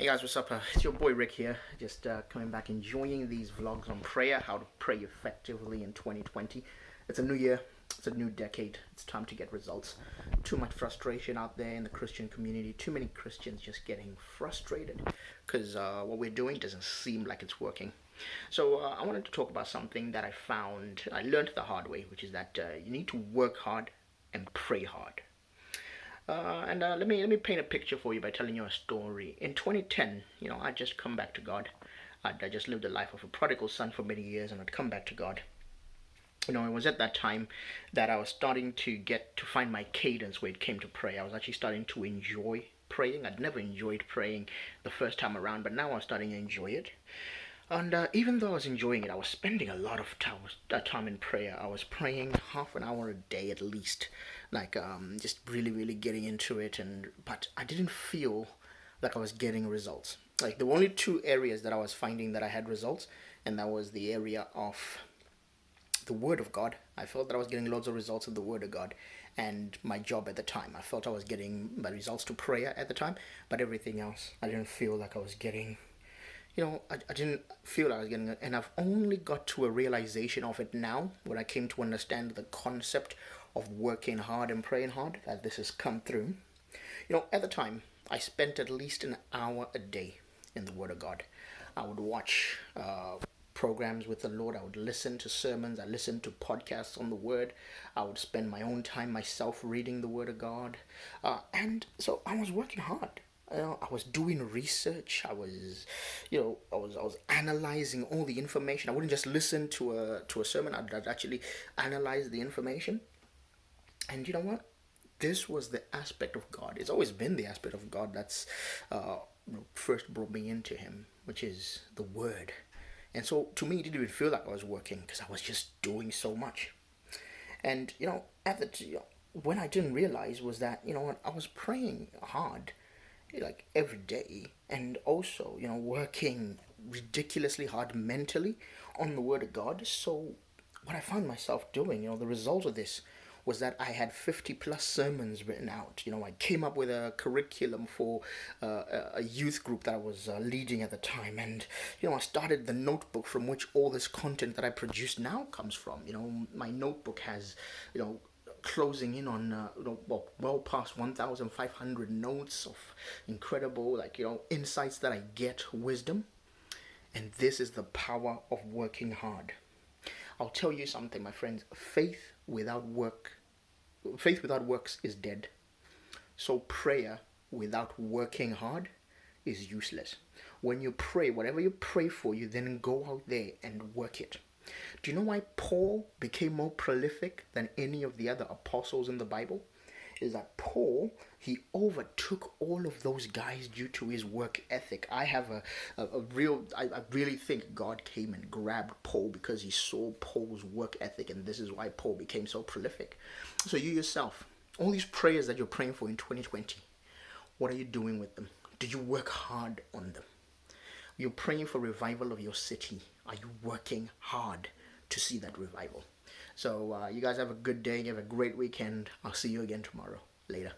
Hey guys, what's up? It's your boy Rick here. Just coming back, enjoying these vlogs on prayer, how to pray effectively in 2020. It's a new year, it's a new decade. It's time to get results. Too much frustration out there in the Christian community. Too many Christians just getting frustrated because what we're doing doesn't seem like it's working. So I wanted to talk about something that I learned the hard way, which is that you need to work hard and pray hard. And let me paint a picture for you by telling you a story. In 2010, I just come back to God. I just lived the life of a prodigal son for many years, and I'd come back to God. It was at that time that I was starting to get to find my cadence when it came to prayer. I was actually starting to enjoy praying. I'd never enjoyed praying the first time around, but now I was starting to enjoy it. And even though I was enjoying it, I was spending a lot of time in prayer. I was praying half an hour a day at least, like just really, really getting into it. But I didn't feel like I was getting results. Like there were only two areas that I was finding that I had results, and that was the area of the Word of God. I felt that I was getting loads of results of the Word of God, and my job at the time. I felt I was getting my results to prayer at the time, but everything else, I didn't feel like I was getting. I didn't feel I was getting it, and I've only got to a realization of it now when I came to understand the concept of working hard and praying hard, that this has come through. At the time, I spent at least an hour a day in the Word of God. I would watch programs with the Lord. I would listen to sermons. I listened to podcasts on the Word. I would spend my own time myself reading the Word of God, and so I was working hard. I was doing research. I was analyzing all the information. I wouldn't just listen to a sermon. I'd actually analyze the information. And you know what? This was the aspect of God. It's always been the aspect of God that's first brought me into Him, which is the Word. And so to me, it didn't even feel like I was working because I was just doing so much. And when I didn't realize was that I was praying hard like every day, and also working ridiculously hard mentally on the Word of God. So what I found myself doing, the result of this was that I had 50 plus sermons written out. I came up with a curriculum for a youth group that I was leading at the time, and I started the notebook from which all this content that I produce now comes from. My notebook has closing in on well past 1,500 notes of incredible insights that I get, wisdom. And this is the power of working hard. I'll tell you something, my friends. Faith without works is dead. So prayer without working hard is useless. When you pray, whatever you pray for, you then go out there and work it. Do you know why Paul became more prolific than any of the other apostles in the Bible? Is that Paul, he overtook all of those guys due to his work ethic. I really think God came and grabbed Paul because he saw Paul's work ethic, and this is why Paul became so prolific. So you yourself, all these prayers that you're praying for in 2020, what are you doing with them? Do you work hard on them? You're praying for revival of your city. Are you working hard to see that revival? So you guys have a good day. Have a great weekend. I'll see you again tomorrow. Later.